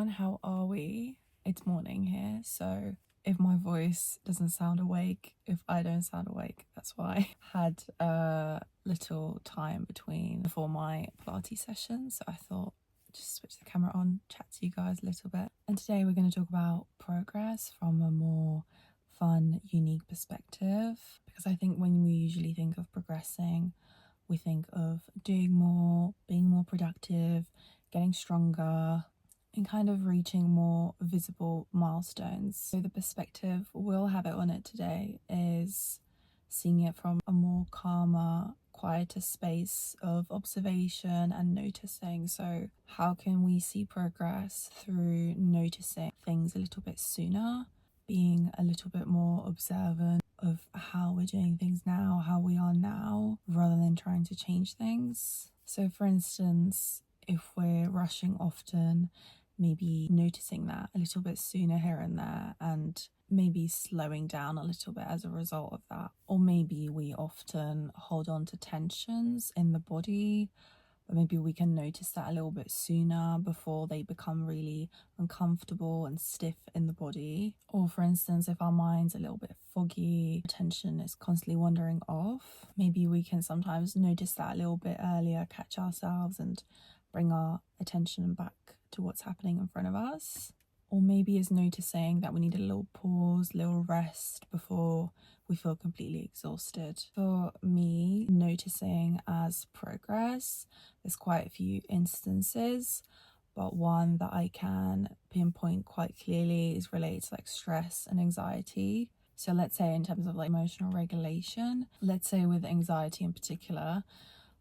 everyone, how are we? It's morning here, so if my voice doesn't sound awake, if I don't sound awake, that's why. Had a little time before my Pilates session, so I thought just switch the camera on, chat to you guys a little bit. And today we're going to talk about progress from a more fun, unique perspective, because I think when we usually think of progressing, we think of doing more, being more productive, getting stronger, and kind of reaching more visible milestones. So the perspective we'll have it on it today is seeing it from a more calmer, quieter space of observation and noticing. So how can we see progress through noticing things a little bit sooner, being a little bit more observant of how we're doing things now, how we are now, rather than trying to change things. So for instance, if we're rushing often, maybe noticing that a little bit sooner here and there, and maybe slowing down a little bit as a result of that. Or maybe we often hold on to tensions in the body, but maybe we can notice that a little bit sooner before they become really uncomfortable and stiff in the body. Or for instance, if our mind's a little bit foggy, attention is constantly wandering off, maybe we can sometimes notice that a little bit earlier, catch ourselves and bring our attention back to what's happening in front of us. Or maybe it's noticing that we need a little pause, little rest before we feel completely exhausted. For me, noticing as progress, there's quite a few instances, but one that I can pinpoint quite clearly is related to like stress and anxiety. So let's say in terms of like emotional regulation, let's say with anxiety in particular,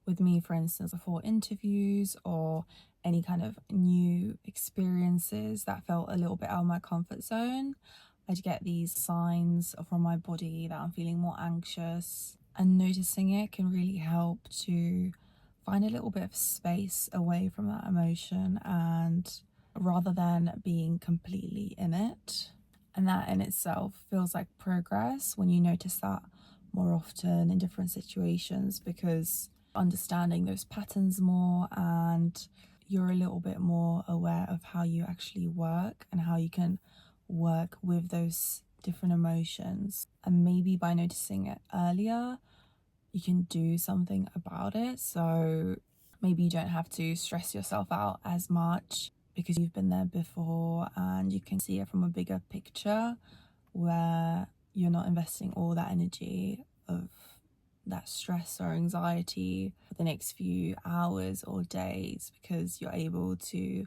with me, for instance, before interviews or any kind of new experiences that felt a little bit out of my comfort zone, I'd get these signs from my body that I'm feeling more anxious, and noticing it can really help to find a little bit of space away from that emotion, and rather than being completely in it. And that in itself feels like progress when you notice that more often in different situations, because understanding those patterns more, and you're a little bit more aware of how you actually work and how you can work with those different emotions. And maybe by noticing it earlier, you can do something about it. So maybe you don't have to stress yourself out as much because you've been there before, and you can see it from a bigger picture where you're not investing all that energy of that stress or anxiety for the next few hours or days, because you're able to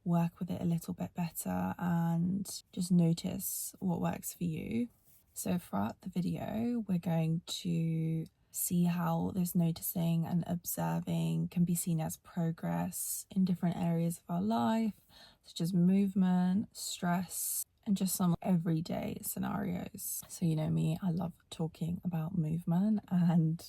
work with it a little bit better and just notice what works for you. So throughout the video, we're going to see how this noticing and observing can be seen as progress in different areas of our life, such as movement, stress, and just some everyday scenarios. So you know me, I love talking about movement, and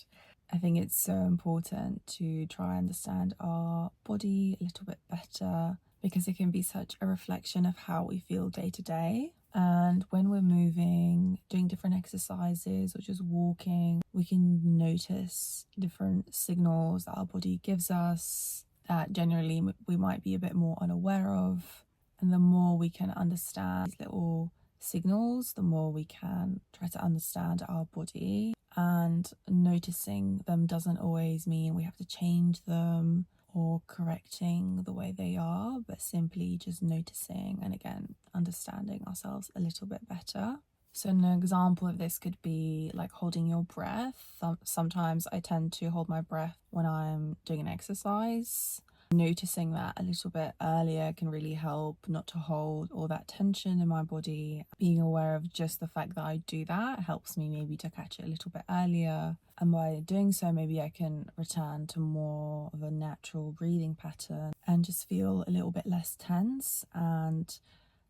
I think it's so important to try and understand our body a little bit better, because it can be such a reflection of how we feel day to day. And when we're moving, doing different exercises or just walking, we can notice different signals that our body gives us that generally we might be a bit more unaware of. And the more we can understand these little signals, the more we can try to understand our body. And noticing them doesn't always mean we have to change them or correcting the way they are, but simply just noticing and again understanding ourselves a little bit better. So an example of this could be like holding your breath. Sometimes I tend to hold my breath when I'm doing an exercise. Noticing that a little bit earlier can really help not to hold all that tension in my body. Being aware of just the fact that I do that helps me maybe to catch it a little bit earlier. And by doing so, maybe I can return to more of a natural breathing pattern and just feel a little bit less tense. And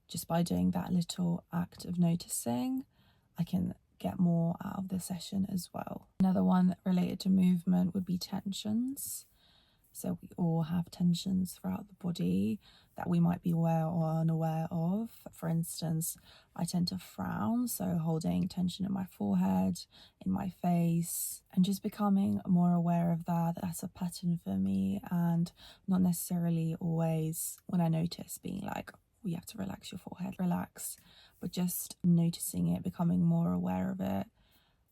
just by doing that little act of noticing, I can get more out of the session as well. Another one related to movement would be tensions. So we all have tensions throughout the body that we might be aware or unaware of. For instance, I tend to frown, so holding tension in my forehead, in my face, and just becoming more aware of that. That's a pattern for me, and not necessarily always when I notice being like, you have to relax your forehead, relax, but just noticing it, becoming more aware of it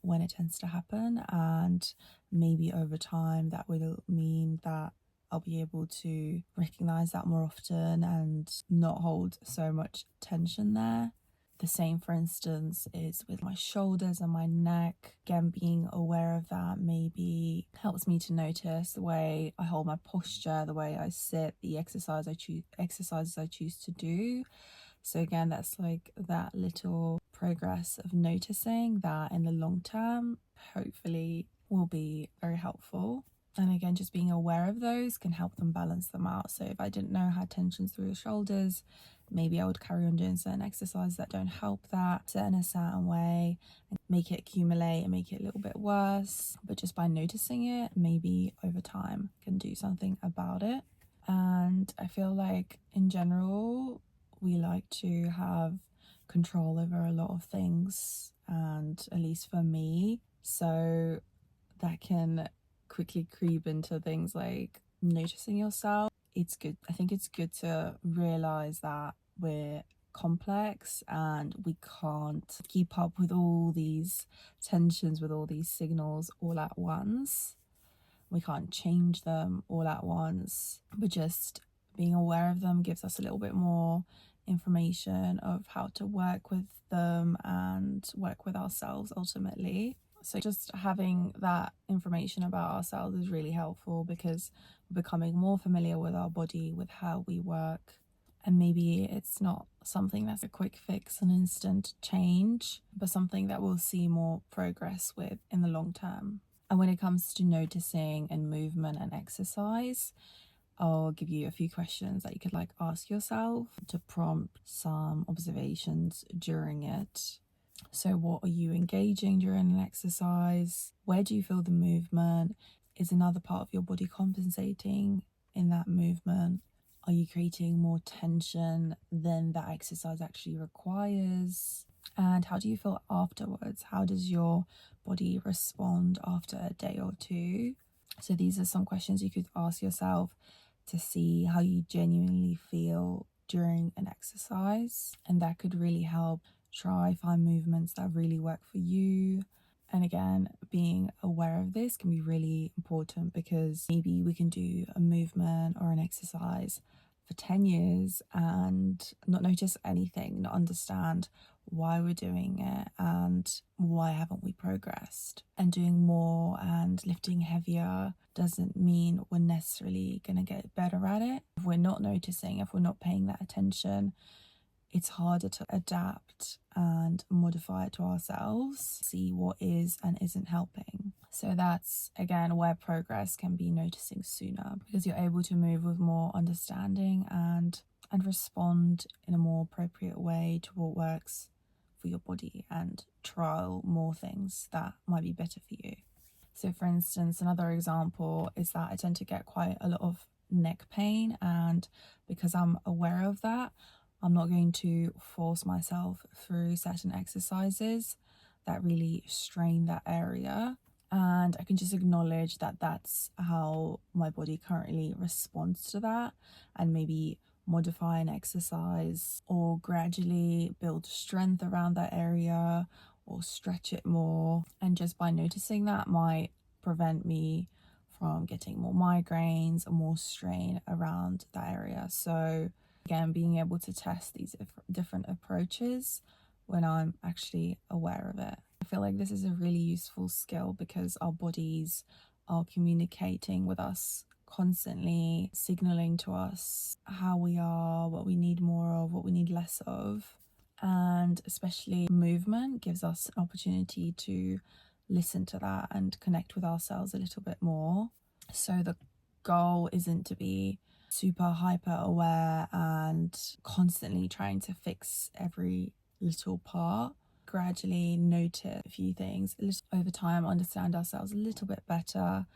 when it tends to happen. And maybe over time that will mean that I'll be able to recognize that more often and not hold so much tension there. The same, for instance, is with my shoulders and my neck. Again, being aware of that maybe helps me to notice the way I hold my posture, the way I sit, the exercises I choose to do. So again, that's like that little progress of noticing that in the long term, hopefully will be very helpful. And again, just being aware of those can help them balance them out. So if I didn't know how tensions through the shoulders, maybe I would carry on doing certain exercises that don't help that, set in a certain way, and make it accumulate and make it a little bit worse. But just by noticing it, maybe over time can do something about it. And I feel like in general, we like to have control over a lot of things, and at least for me, so that can quickly creep into things like noticing yourself. It's good. I think it's good to realize that we're complex and we can't keep up with all these tensions, with all these signals all at once. We can't change them all at once, but just being aware of them gives us a little bit more information of how to work with them and work with ourselves ultimately. So just having that information about ourselves is really helpful because we're becoming more familiar with our body, with how we work. And maybe it's not something that's a quick fix, an instant change, but something that we'll see more progress with in the long term. And when it comes to noticing and movement and exercise, I'll give you a few questions that you could ask yourself to prompt some observations during it. So what are you engaging during an exercise? Where do you feel the movement? Is another part of your body compensating in that movement? Are you creating more tension than that exercise actually requires? And how do you feel afterwards? How does your body respond after a day or two? So these are some questions you could ask yourself to see how you genuinely feel during an exercise. And that could really help try find movements that really work for you. And again, being aware of this can be really important because maybe we can do a movement or an exercise for 10 years and not notice anything, not understand why we're doing it and why haven't we progressed. And doing more and lifting heavier doesn't mean we're necessarily going to get better at it. If we're not noticing, if we're not paying that attention, it's harder to adapt and modify it to ourselves, see what is and isn't helping. So that's, again, where progress can be noticing sooner because you're able to move with more understanding and respond in a more appropriate way to what works for your body and trial more things that might be better for you. So for instance, another example is that I tend to get quite a lot of neck pain, and because I'm aware of that, I'm not going to force myself through certain exercises that really strain that area. And I can just acknowledge that that's how my body currently responds to that, and maybe modify an exercise or gradually build strength around that area or stretch it more. And just by noticing that might prevent me from getting more migraines or more strain around that area. So again, being able to test these different approaches when I'm actually aware of it. I feel like this is a really useful skill because our bodies are communicating with us constantly, signaling to us how we are, what we need more of, what we need less of. And especially movement gives us an opportunity to listen to that and connect with ourselves a little bit more. So the goal isn't to be super hyper aware and constantly trying to fix every little part. Gradually notice a few things, over time understand ourselves a little bit better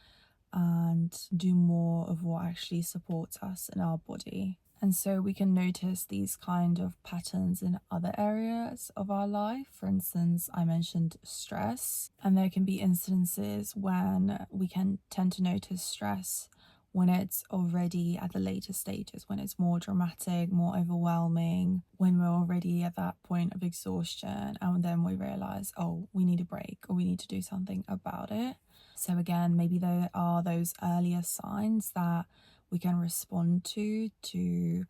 and do more of what actually supports us in our body. And so we can notice these kind of patterns in other areas of our life. For instance, I mentioned stress, and there can be instances when we can tend to notice stress when it's already at the later stages, when it's more dramatic, more overwhelming, when we're already at that point of exhaustion, and then we realize, oh, we need a break or we need to do something about it. So again, maybe there are those earlier signs that we can respond to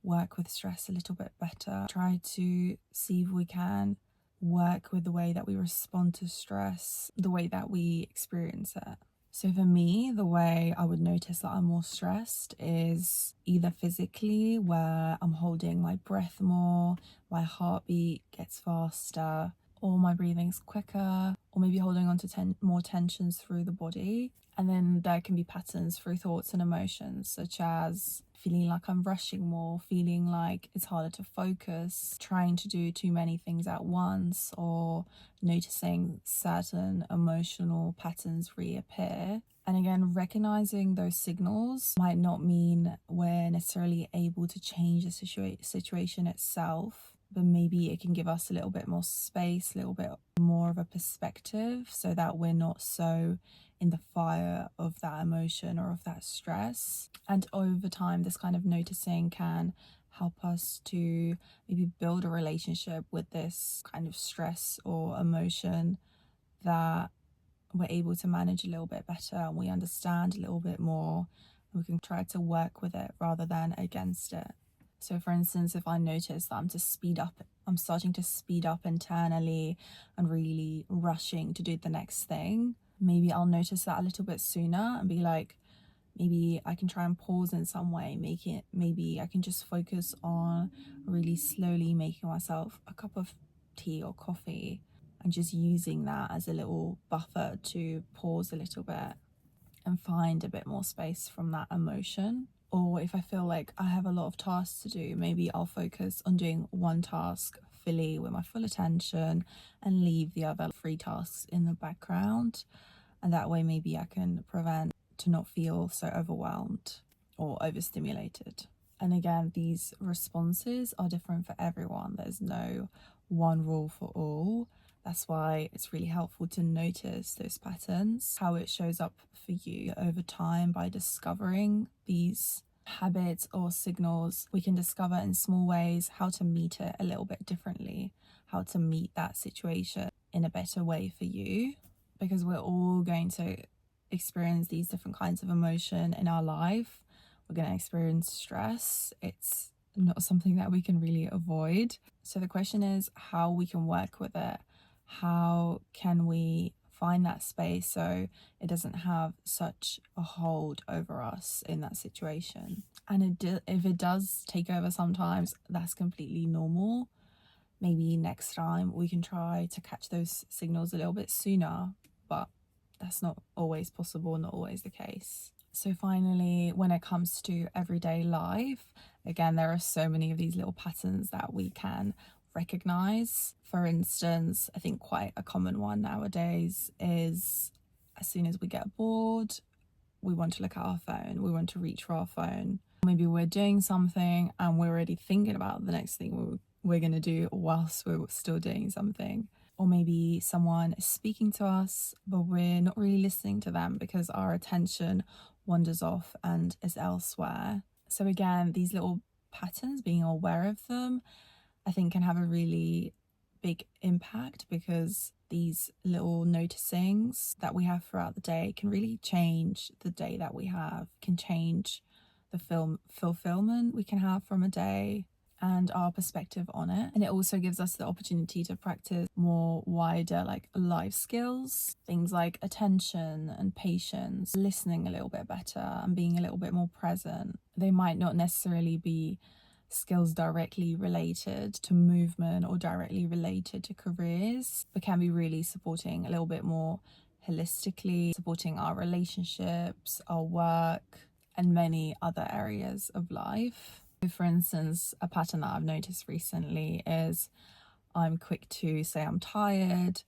work with stress a little bit better. Try to see if we can work with the way that we respond to stress, the way that we experience it. So for me, the way I would notice that I'm more stressed is either physically, where I'm holding my breath more, my heartbeat gets faster, or my breathing's quicker, or maybe holding on to more tensions through the body. And then there can be patterns through thoughts and emotions, such as feeling like I'm rushing more, feeling like it's harder to focus, trying to do too many things at once, or noticing certain emotional patterns reappear. And again, recognizing those signals might not mean we're necessarily able to change the situation itself, but maybe it can give us a little bit more space, a little bit more of a perspective, so that we're not so in the fire of that emotion or of that stress. And over time, this kind of noticing can help us to maybe build a relationship with this kind of stress or emotion that we're able to manage a little bit better, and we understand a little bit more, and we can try to work with it rather than against it. So for instance, if I notice that I'm starting to speed up internally and really rushing to do the next thing, maybe I'll notice that a little bit sooner and be like, maybe I can try and pause in some way, maybe I can just focus on really slowly making myself a cup of tea or coffee, and just using that as a little buffer to pause a little bit and find a bit more space from that emotion. Or if I feel like I have a lot of tasks to do, maybe I'll focus on doing one task fully with my full attention and leave the other 3 tasks in the background. And that way maybe I can prevent to not feel so overwhelmed or overstimulated. And again, these responses are different for everyone. There's no one rule for all. That's why it's really helpful to notice those patterns, how it shows up for you over time. By discovering these habits or signals, we can discover in small ways how to meet it a little bit differently, how to meet that situation in a better way for you, because we're all going to experience these different kinds of emotion in our life. We're going to experience stress. It's not something that we can really avoid. So the question is how we can work with it. How can we find that space so it doesn't have such a hold over us in that situation? And if it does take over sometimes, that's completely normal. Maybe next time we can try to catch those signals a little bit sooner, but that's not always possible, not always the case. So finally, when it comes to everyday life, again, there are so many of these little patterns that we can recognize. For instance, I think quite a common one nowadays is as soon as we get bored, we want to look at our phone, we want to reach for our phone. Maybe we're doing something and we're already thinking about the next thing we're going to do whilst we're still doing something. Or maybe someone is speaking to us, but we're not really listening to them because our attention wanders off and is elsewhere. So again, these little patterns, being aware of them, I think can have a really big impact, because these little noticings that we have throughout the day can really change the day that we have, can change the fulfillment we can have from a day and our perspective on it. And it also gives us the opportunity to practice more wider life skills, things like attention and patience, listening a little bit better and being a little bit more present. They might not necessarily be skills directly related to movement or directly related to careers, but can be really supporting a little bit more holistically, supporting our relationships, our work, and many other areas of life. For instance, a pattern that I've noticed recently is I'm quick to say I'm tired.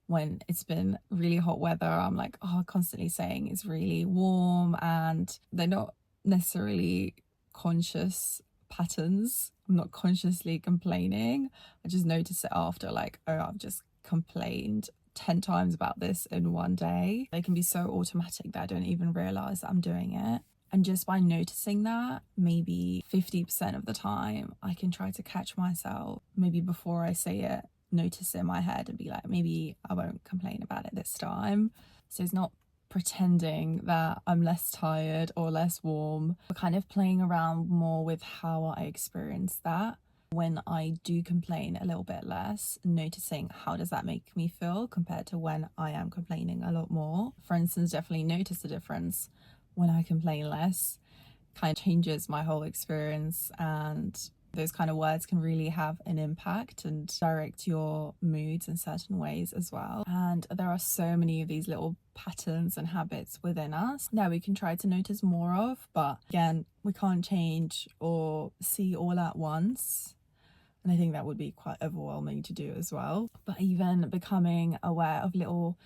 When it's been really hot weather, I'm constantly saying it's really warm, and they're not necessarily conscious patterns. I'm not consciously complaining. I just notice it after, I've just complained 10 times about this in one day. They can be so automatic that I don't even realize that I'm doing it. And just by noticing that, maybe 50% of the time, I can try to catch myself, maybe before I say it, notice it in my head and be like, maybe I won't complain about it this time. So it's not pretending that I'm less tired or less warm, but kind of playing around more with how I experience that. When I do complain a little bit less, noticing how does that make me feel compared to when I am complaining a lot more. For instance, definitely notice the difference when I complain less. Kind of changes my whole experience, and those kind of words can really have an impact and direct your moods in certain ways as well. And there are so many of these little patterns and habits within us that we can try to notice more of, but again, we can't change or see all at once. And I think that would be quite overwhelming to do as well. But even becoming aware of little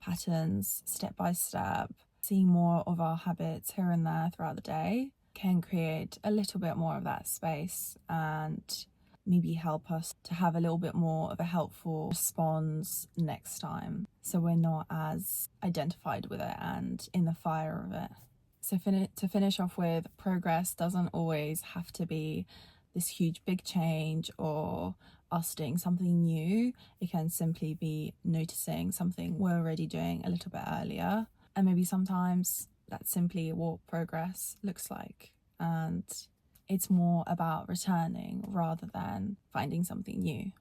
patterns step by step, seeing more of our habits here and there throughout the day can create a little bit more of that space and maybe help us to have a little bit more of a helpful response next time, so we're not as identified with it and in the fire of it. So to finish off with, progress doesn't always have to be this huge big change or us doing something new. It can simply be noticing something we're already doing a little bit earlier, and maybe sometimes that's simply what progress looks like, and it's more about returning rather than finding something new.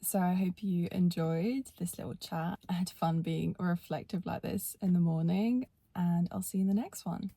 So I hope you enjoyed this little chat. I had fun being reflective like this in the morning, and I'll see you in the next one.